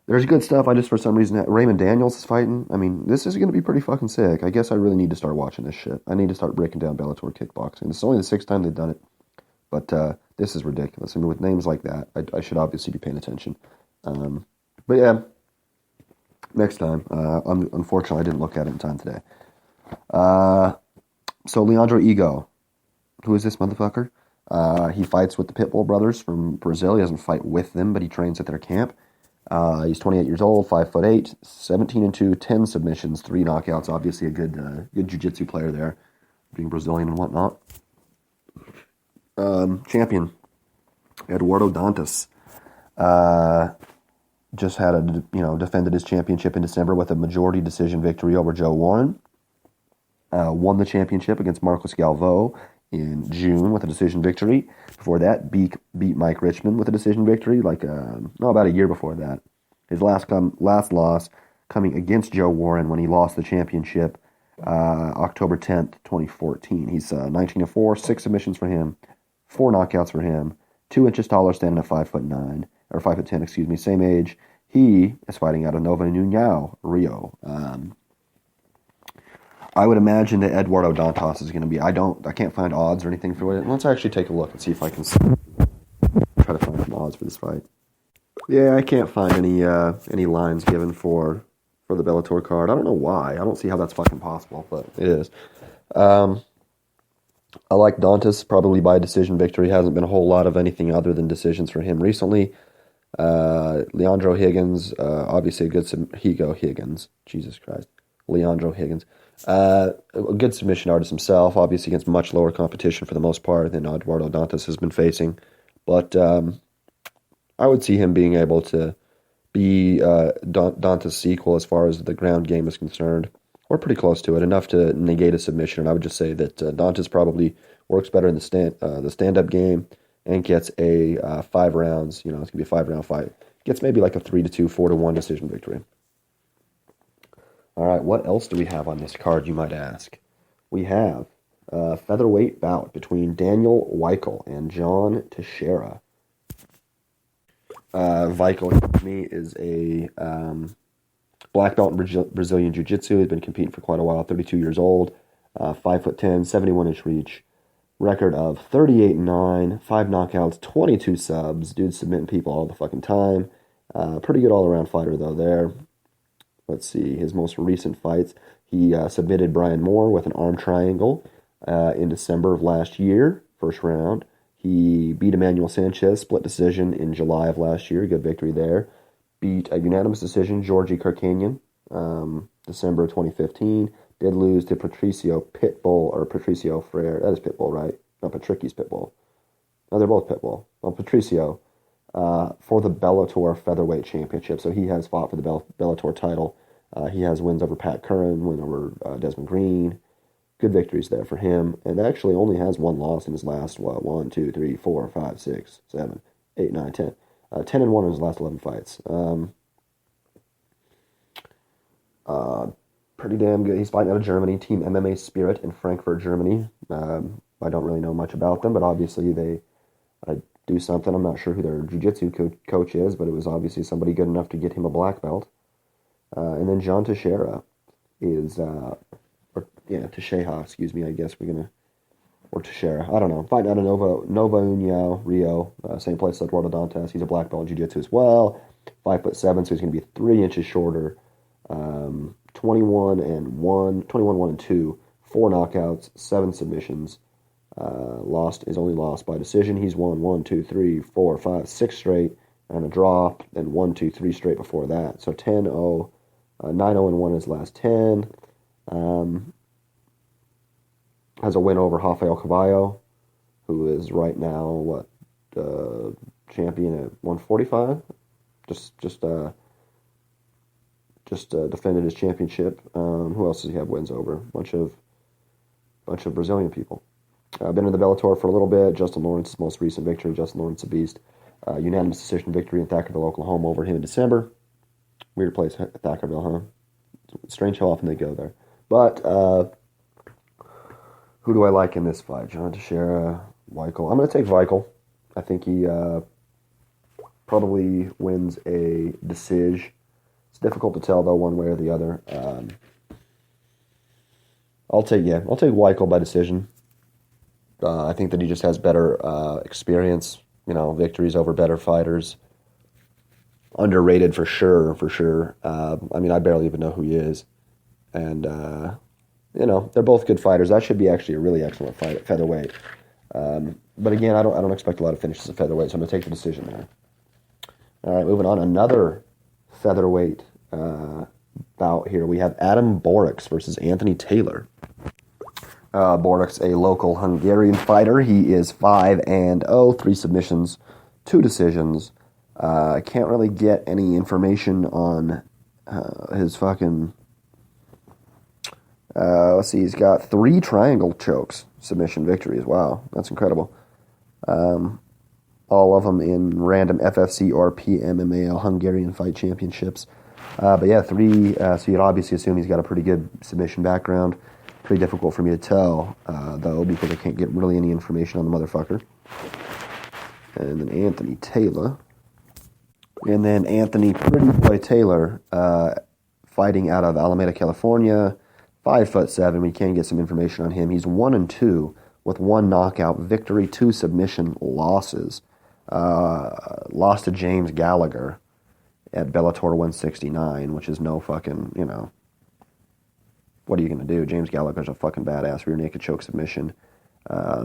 There's good stuff. I just, for some reason, Raymond Daniels is fighting. I mean, this is going to be pretty fucking sick. I guess I really need to start watching this shit. I need to start breaking down Bellator kickboxing. It's only the sixth time they've done it, but this is ridiculous. I mean, with names like that, I should obviously be paying attention. But yeah, next time. Unfortunately, I didn't look at it in time today. So Leandro Ego, who is this motherfucker? He fights with the Pitbull brothers from Brazil. He doesn't fight with them, but he trains at their camp. He's 28 years old, 5'8", 17-2, 10 submissions, 3 knockouts. Obviously a good jiu-jitsu player there, being Brazilian and whatnot. Champion, Eduardo Dantas, just had defended his championship in December with a majority decision victory over Joe Warren. Won the championship against Marcos Galvão in June with a decision victory. Before that, beat Mike Richmond with a decision victory, about a year before that. His last loss coming against Joe Warren when he lost the championship October 10th, 2014. He's 19-4, 6 submissions for him, 4 knockouts for him, 2 inches taller, standing at 5'9", or 5'10", excuse me, same age. He is fighting out of Nova União, Rio. I would imagine that Eduardo Dantas is going to be. I can't find odds or anything for it. Let's actually take a look and see if I can try to find some odds for this fight. Yeah, I can't find any lines given for the Bellator card. I don't know why. I don't see how that's fucking possible, but it is. I like Dantas, probably by decision victory. Hasn't been a whole lot of anything other than decisions for him recently. Leandro Higgins, obviously a good Higgins. Jesus Christ. Leandro Higgins. A good submission artist himself, obviously against much lower competition for the most part than Eduardo Dantas has been facing. But I would see him being able to be Dantas' equal as far as the ground game is concerned. Or pretty close to it, enough to negate a submission. And I would just say that Dantas probably works better in the stand-up game and gets a 5 rounds. It's going to be a 5-round fight. Gets maybe like a 3-2, 4-1 decision victory. All right, what else do we have on this card, you might ask? We have a featherweight bout between Daniel Weichel and John Teixeira. Weichel, to me, is a black belt in Brazilian Jiu-Jitsu. He's been competing for quite a while, 32 years old, 5'10", 71-inch reach. Record of 38-9, 5 knockouts, 22 subs. Dude's submitting people all the fucking time. Pretty good all-around fighter, though, there. Let's see, his most recent fights. He submitted Brian Moore with an arm triangle in December of last year, first round. He beat Emmanuel Sanchez, split decision in July of last year. Good victory there. Beat a unanimous decision, Georgi Karkanian, December 2015. Did lose to Patricio Freire. That is Pitbull, right? No, Patricki's Pitbull. No, they're both Pitbull. Well, Patricio for the Bellator Featherweight Championship. So he has fought for the Bellator title. He has wins over Pat Curran, win over Desmond Green. Good victories there for him. And actually only has 1 loss in his last, 1, 2, 3, 4, 5, 6, 7, 8, 9, 10. 10-1 in his last 11 fights. Pretty damn good. He's fighting out of Germany, Team MMA Spirit in Frankfurt, Germany. I don't really know much about them, but obviously they do something. I'm not sure who their jiu-jitsu coach is, but it was obviously somebody good enough to get him a black belt. And then John Teixeira is, Teixeira, excuse me, I guess we're going to, or Teixeira, I don't know. Fighting out of Nova União, Rio, same place as Eduardo Dantas. He's a black belt in jiu-jitsu as well. 5'7", so he's going to be 3 inches shorter. 21-1 and 2, 4 knockouts, 7 submissions. Lost his only loss by decision. He's won 1, 2, 3, 4, 5, 6 straight, and a draw, and 1, 2, 3 straight before that. So 10-0, 9-0-1 his last 10. Has a win over Rafael Cavallo, who is right now champion at 145. Just defended his championship. Who else does he have wins over? Bunch of Brazilian people. Been in the Bellator for a little bit. Justin Lawrence's most recent victory. Justin Lawrence, a beast. Unanimous decision victory in Thackerville, Oklahoma over him in December. Weird place, Thackerville, huh? Strange how often they go there. But who do I like in this fight? John Teixeira, Weichel. I'm going to take Weichel. I think he probably wins a decision. It's difficult to tell, though, one way or the other. I'll take Weichel by decision. I think that he just has better experience, victories over better fighters. Underrated for sure. I mean, I barely even know who he is. And, they're both good fighters. That should be actually a really excellent fight at featherweight. But again, I don't expect a lot of finishes at featherweight, so I'm going to take the decision there. All right, moving on. Another featherweight bout here. We have Adam Borics versus Anthony Taylor. Borics, a local Hungarian fighter. He is 5-0, 3 submissions, 2 decisions. I can't really get any information on his fucking... let's see, he's got 3 triangle chokes, submission victories. Wow, that's incredible. All of them in random FFC or PMMAL Hungarian Fight Championships. But yeah, 3, so you'd obviously assume he's got a pretty good submission background. Pretty difficult for me to tell, though, because I can't get really any information on the motherfucker. And then Anthony Taylor. And then Anthony Pretty Boy Taylor, fighting out of Alameda, California, 5'7". We can get some information on him. He's 1-2 with 1 knockout victory, 2 submission losses. Lost to James Gallagher at Bellator 169, which is no fucking, what are you going to do? James Gallagher's a fucking badass rear naked choke submission.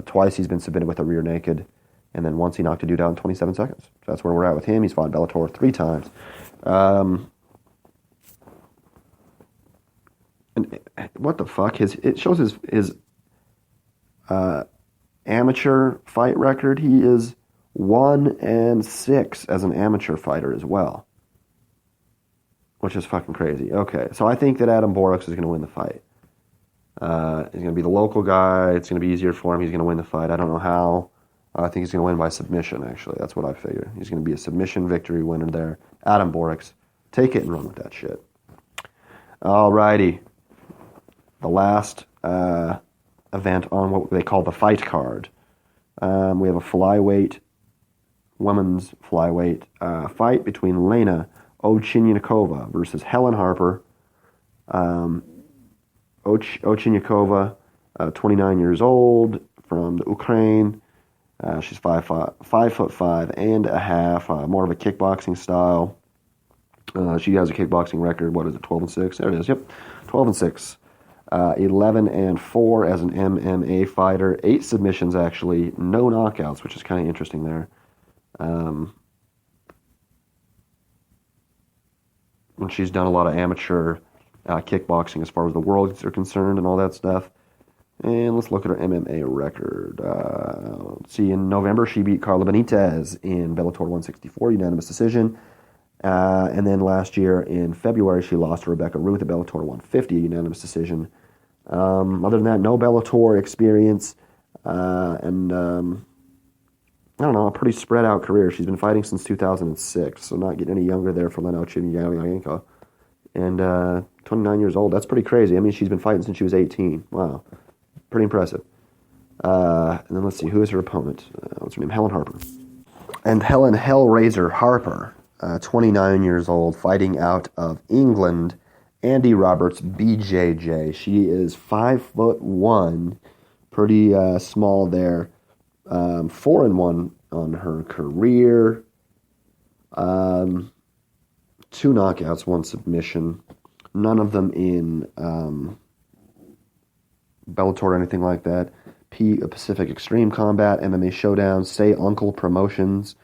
Twice he's been submitted with a rear naked, and then once he knocked a dude out in 27 seconds. So that's where we're at with him. He's fought Bellator 3 times. And what the fuck? It shows his amateur fight record. He is 1-6 as an amateur fighter as well, which is fucking crazy. Okay, so I think that Adam Borics is going to win the fight. He's going to be the local guy. It's going to be easier for him. He's going to win the fight. I don't know how. I think he's going to win by submission, actually. That's what I figure. He's going to be a submission victory winner there. Adam Borics. Take it and run with that shit. Alrighty. The last event on what they call the fight card. We have a women's flyweight fight between Lena Ochinyakova versus Helen Harper. Ochinyakova, 29 years old, from the Ukraine. She's 5'5.5", more of a kickboxing style. She has a kickboxing record. What is it? 12-6. There it is. Yep, 12-6. 11-4 as an MMA fighter. 8 submissions actually. No knockouts, which is kind of interesting there. And she's done a lot of amateur kickboxing as far as the worlds are concerned and all that stuff. And let's look at her MMA record. Let's see, in November she beat Carla Benitez in Bellator 164, unanimous decision. And then last year in February she lost to Rebecca Ruth at Bellator 150, unanimous decision. Other than that, no Bellator experience. And I don't know, a pretty spread out career. She's been fighting since 2006, so not getting any younger there for Lena Ochinyakova. And 29 years old, that's pretty crazy. I mean, she's been fighting since she was 18. Wow. Pretty impressive. And then let's see, who is her opponent? What's her name? Helen Harper. And Helen Hellraiser Harper, 29 years old, fighting out of England. Andy Roberts, BJJ. She is 5'1", pretty small there. 4-1 on her career. 2 knockouts, 1 submission. None of them in Bellator or anything like that. Pacific Extreme Combat, MMA Showdown, Say Uncle Promotions,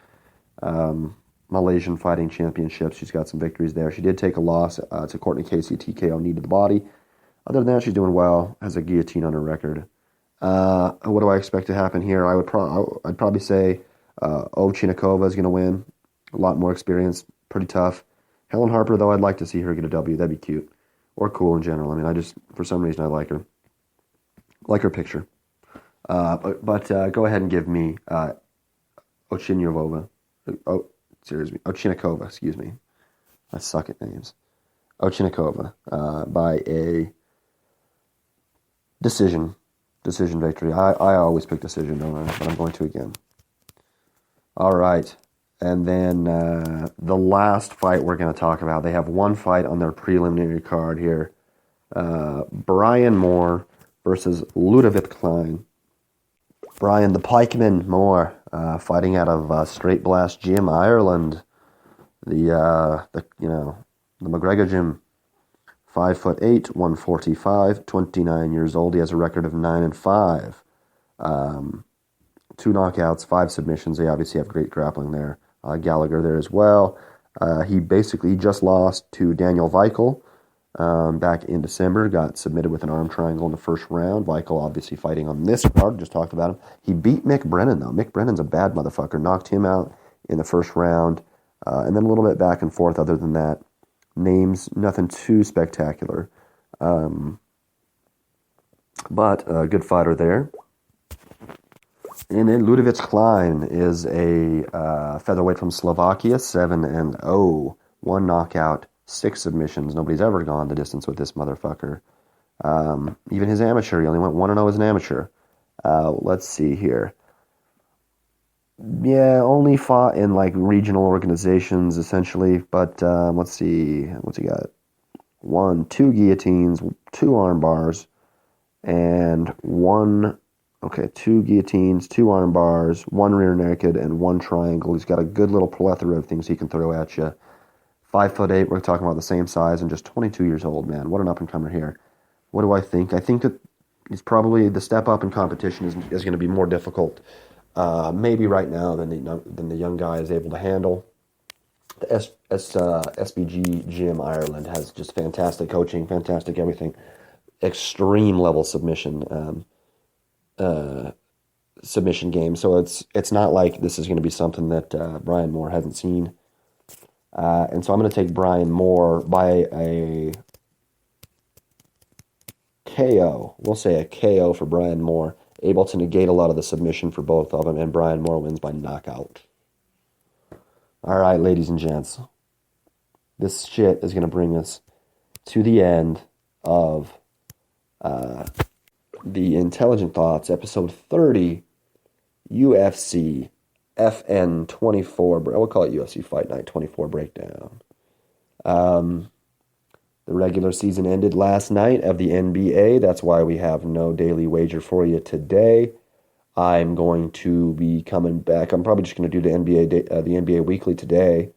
Malaysian Fighting Championships. She's got some victories there. She did take a loss to Courtney Casey, TKO, knee to the body. Other than that, she's doing well. Has a guillotine on her record. What do I expect to happen here? I'd probably say Ochinyakova is going to win. A lot more experience, pretty tough. Helen Harper, though, I'd like to see her get a W. That'd be cute. Or cool in general. I mean, for some reason, I like her. Like her picture. But go ahead and give me Ochinyakova. Ochinyakova, excuse me. I suck at names. Ochinyakova by a decision victory. I always pick decision, don't I? But I'm going to again. All right. And then the last fight we're going to talk about, they have one fight on their preliminary card here. Brian Moore versus Ludovic Klein. Brian the Pikeman Moore, fighting out of Straight Blast Gym, Ireland. The McGregor Gym. 5'8", 145, 29 years old. He has a record of 9-5. 2 knockouts, 5 submissions. They obviously have great grappling there. Gallagher there as well. He basically just lost to Daniel Weichel back in December. Got submitted with an arm triangle in the first round. Weichel obviously fighting on this card. Just talked about him. He beat Mick Brennan, though. Mick Brennan's a bad motherfucker. Knocked him out in the first round. And then a little bit back and forth other than that. Names, nothing too spectacular. But a good fighter there. And then Ludovic Klein is a featherweight from Slovakia, 7-0. 1 knockout, 6 submissions. Nobody's ever gone the distance with this motherfucker. Even his amateur, he only went 1-0 as an amateur. Let's see here. Yeah, only fought in like regional organizations essentially, but let's see, what's he got? 2 guillotines, 2 arm bars, and 2 guillotines, 2 arm bars, 1 rear naked, and 1 triangle. He's got a good little plethora of things he can throw at you. 5'8", we're talking about the same size, and just 22 years old, man. What an up-and-comer here. What do I think? I think that he's probably, the step up in competition is going to be more difficult maybe right now than the young guy is able to handle. The SBG Gym Ireland has just fantastic coaching, fantastic everything, extreme level submission game. So it's not like this is going to be something that Brian Moore hasn't seen. And so I'm going to take Brian Moore by a KO. We'll say a KO for Brian Moore. Able to negate a lot of the submission for both of them, and Brian Moore wins by knockout. All right, ladies and gents. This shit is going to bring us to the end of the Intelligent Thoughts, episode 30, UFC FN 24. We'll call it UFC Fight Night 24 breakdown. The regular season ended last night of the NBA. That's why we have no daily wager for you today. I'm going to be coming back. I'm probably just going to do the NBA Weekly today,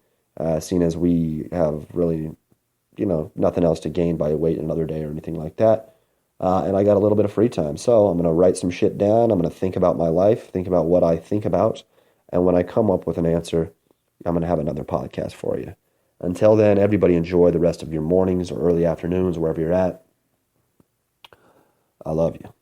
seeing as we have really, nothing else to gain by waiting another day or anything like that. And I got a little bit of free time, so I'm going to write some shit down. I'm going to think about my life, think about what I think about, and when I come up with an answer, I'm going to have another podcast for you. Until then, everybody enjoy the rest of your mornings or early afternoons, wherever you're at. I love you.